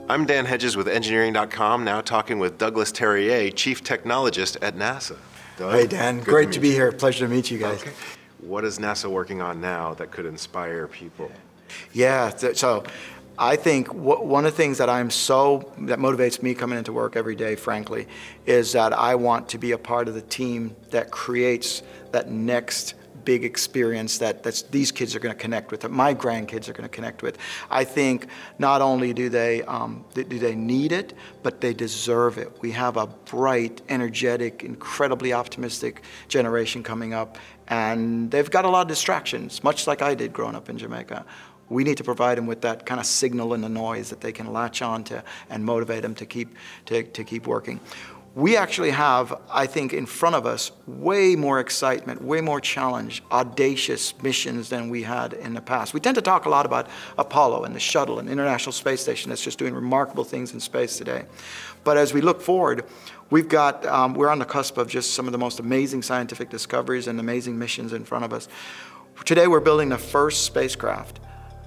I'm Dan Hedges with Engineering.com, now talking with Douglas Terrier, Chief Technologist at NASA. Doug, hey Dan, great to be here. Pleasure to meet you guys. Okay. What is NASA working on now that could inspire people? Yeah, so I think one of the things that that motivates me coming into work every day, frankly, is that I want to be a part of the team that creates that next big experience that these kids are going to connect with, that my grandkids are going to connect with. I think not only do they need it, but they deserve it. We have a bright, energetic, incredibly optimistic generation coming up, and they've got a lot of distractions, much like I did growing up in Jamaica. We need to provide them with that kind of signal in the noise that they can latch on to and motivate them to keep working. We actually have, I think, in front of us way more excitement, way more challenge, audacious missions than we had in the past. We tend to talk a lot about Apollo and the shuttle and the International Space Station that's just doing remarkable things in space today. But as we look forward, we're on the cusp of just some of the most amazing scientific discoveries and amazing missions in front of us. Today we're building the first spacecraft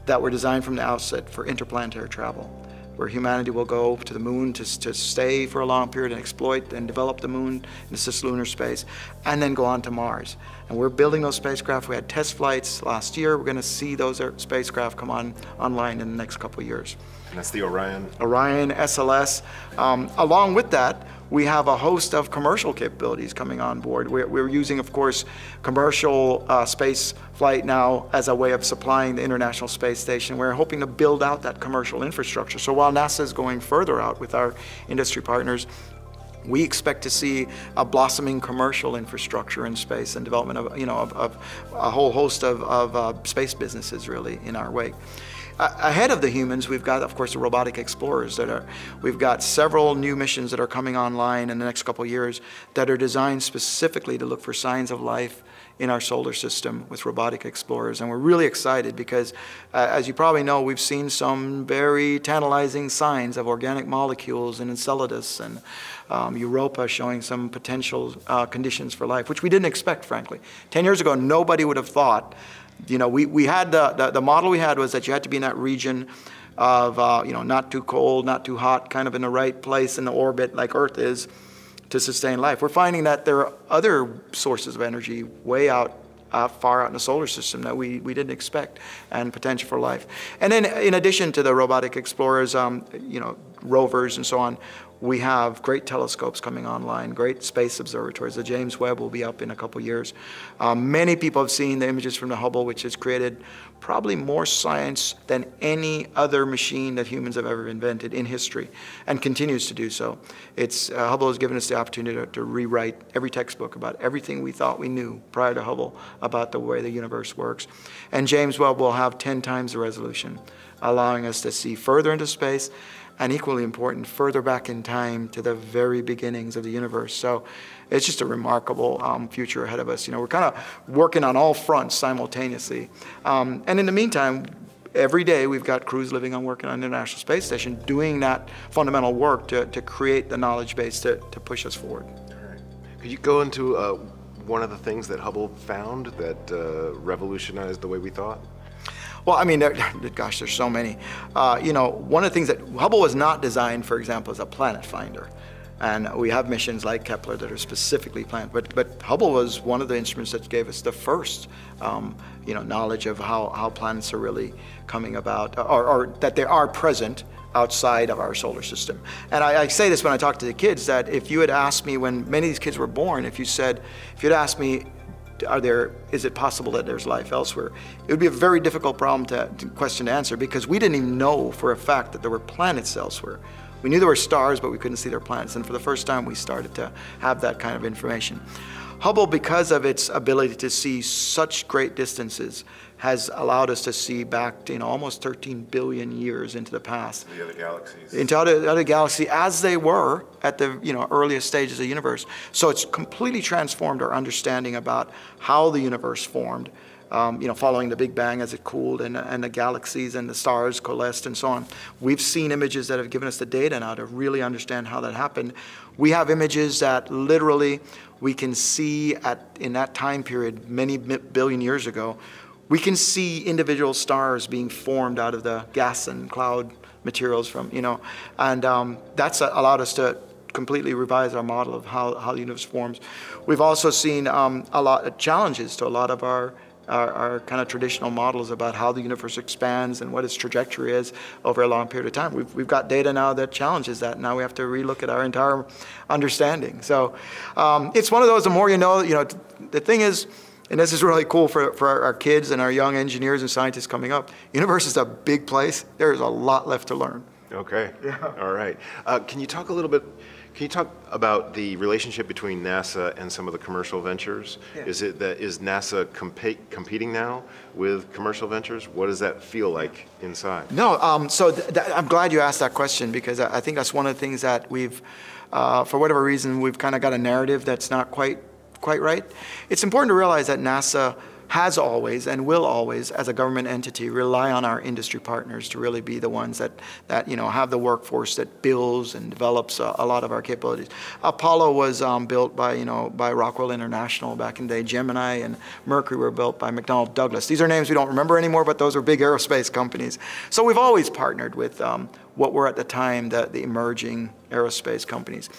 that were designed from the outset for interplanetary travel, where humanity will go to the moon to stay for a long period and exploit and develop the moon in cislunar space, and then go on to Mars. And we're building those spacecraft. We had test flights last year. We're going to see those spacecraft come online in the next couple of years. And that's the Orion? Orion, SLS. Along with that, we have a host of commercial capabilities coming on board. We're using, of course, commercial space flight now as a way of supplying the International Space Station. We're hoping to build out that commercial infrastructure. So while NASA is going further out with our industry partners, we expect to see a blossoming commercial infrastructure in space and development of a whole host of space businesses really in our wake. Ahead of the humans, we've got, of course, the robotic explorers we've got several new missions that are coming online in the next couple of years that are designed specifically to look for signs of life in our solar system with robotic explorers. And we're really excited because, as you probably know, we've seen some very tantalizing signs of organic molecules in Enceladus and Europa showing some potential conditions for life, which we didn't expect, frankly. 10 years ago, nobody would have thought. We had the model we had was that you had to be in that region of not too cold, not too hot, kind of in the right place in the orbit like Earth is to sustain life. We're finding that there are other sources of energy way far out in the solar system that we didn't expect, and potential for life. And then in addition to the robotic explorers, rovers and so on, we have great telescopes coming online, great space observatories. The James Webb will be up in a couple years. Many people have seen the images from the Hubble, which has created probably more science than any other machine that humans have ever invented in history, and continues to do so. Hubble has given us the opportunity to rewrite every textbook about everything we thought we knew prior to Hubble about the way the universe works. And James Webb will have 10 times the resolution, allowing us to see further into space, and equally important, further back in time to the very beginnings of the universe. So it's just a remarkable future ahead of us. We're kind of working on all fronts simultaneously. And in the meantime, every day we've got crews working on the International Space Station, doing that fundamental work to create the knowledge base to push us forward. All right. Could you go into one of the things that Hubble found that revolutionized the way we thought? Well, I mean, gosh, there's so many. One of the things that Hubble was not designed, for example, as a planet finder. And we have missions like Kepler that are specifically planned. But Hubble was one of the instruments that gave us the first, knowledge of how planets are really coming about, or that they are present outside of our solar system. And I say this when I talk to the kids, that if you had asked me when many of these kids were born, if you'd asked me, is it possible that there's life elsewhere? It would be a very difficult question to answer, because we didn't even know for a fact that there were planets elsewhere. We knew there were stars, but we couldn't see their planets. And for the first time, we started to have that kind of information. Hubble, because of its ability to see such great distances, has allowed us to see back to almost 13 billion years into the past. The other galaxies. Into other galaxies as they were at the earliest stages of the universe. So it's completely transformed our understanding about how the universe formed, following the Big Bang as it cooled and the galaxies and the stars coalesced and so on. We've seen images that have given us the data now to really understand how that happened. We have images that literally we can see in that time period, many billion years ago. We can see individual stars being formed out of the gas and cloud materials from, and that's allowed us to completely revise our model of how the universe forms. We've also seen a lot of challenges to a lot of our kind of traditional models about how the universe expands and what its trajectory is over a long period of time. We've got data now that challenges that. Now we have to relook at our entire understanding. So it's one of those, the more you know, the thing is, and this is really cool for our kids and our young engineers and scientists coming up, universe is a big place. There's a lot left to learn. Okay. Yeah. All right. Can you talk about the relationship between NASA and some of the commercial ventures? Yeah. Is NASA competing now with commercial ventures? What does that feel like inside? No, so I'm glad you asked that question, because I think that's one of the things that we've, for whatever reason, we've kind of got a narrative that's not quite right. It's important to realize that NASA has always and will always, as a government entity, rely on our industry partners to really be the ones that have the workforce that builds and develops a lot of our capabilities. Apollo was built by Rockwell International back in the day. Gemini and Mercury were built by McDonnell Douglas. These are names we don't remember anymore, but those are big aerospace companies. So we've always partnered with what were at the time the emerging aerospace companies.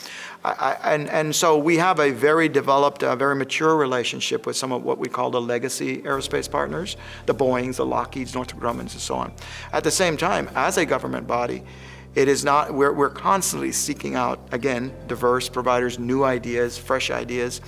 And so we have a very developed, very mature relationship with some of what we call the legacy aerospace partners, the Boeings, the Lockheeds, Northrop Grummons, and so on. At the same time, as a government body, it is not, we're constantly seeking out, again, diverse providers, new ideas, fresh ideas,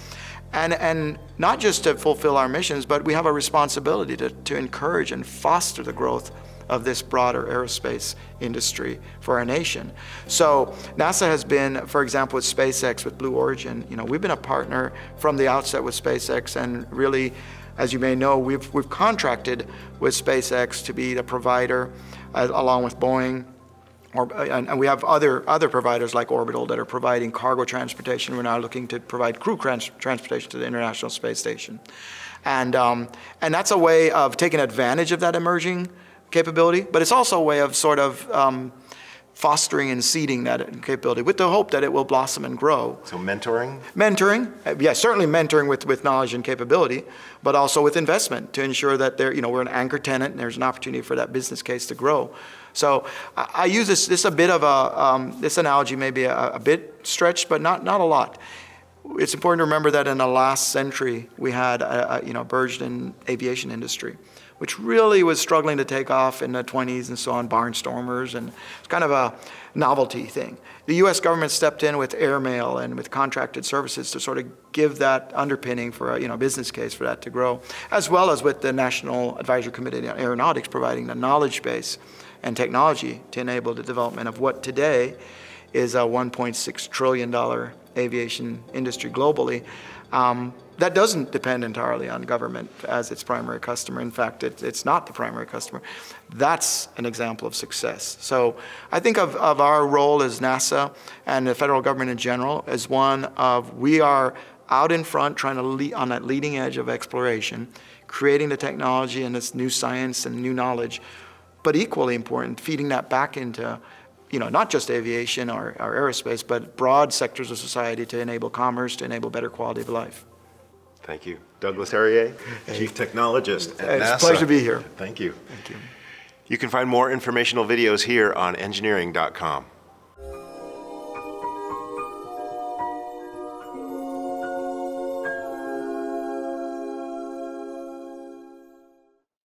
and not just to fulfill our missions, but we have a responsibility to encourage and foster the growth of this broader aerospace industry for our nation. So NASA has been, for example, with SpaceX, with Blue Origin, we've been a partner from the outset with SpaceX, and really, as you may know, we've contracted with SpaceX to be the provider, along with Boeing, and we have other providers like Orbital that are providing cargo transportation. We're now looking to provide crew transportation to the International Space Station. And that's a way of taking advantage of that emerging capability, but it's also a way of sort of fostering and seeding that capability with the hope that it will blossom and grow. So mentoring? Mentoring, yes, certainly mentoring with knowledge and capability, but also with investment to ensure that we're an anchor tenant and there's an opportunity for that business case to grow. So I use this a bit of this analogy may be a bit stretched, but not a lot. It's important to remember that in the last century we had a burgeoning aviation industry, which really was struggling to take off in the 20s and so on, barnstormers, and it's kind of a novelty thing. The U.S. government stepped in with airmail and with contracted services to sort of give that underpinning for a business case for that to grow, as well as with the National Advisory Committee on Aeronautics providing the knowledge base and technology to enable the development of what today is a $1.6 trillion aviation industry globally. That doesn't depend entirely on government as its primary customer. In fact, it's not the primary customer. That's an example of success. So I think of our role as NASA and the federal government in general as one of, we are out in front trying to lead on that leading edge of exploration, creating the technology and this new science and new knowledge, but equally important, feeding that back into not just aviation or aerospace, but broad sectors of society to enable commerce, to enable better quality of life. Thank you. Douglas Terrier, Chief Technologist at NASA. It's a pleasure to be here. Thank you. Thank you. You can find more informational videos here on engineering.com.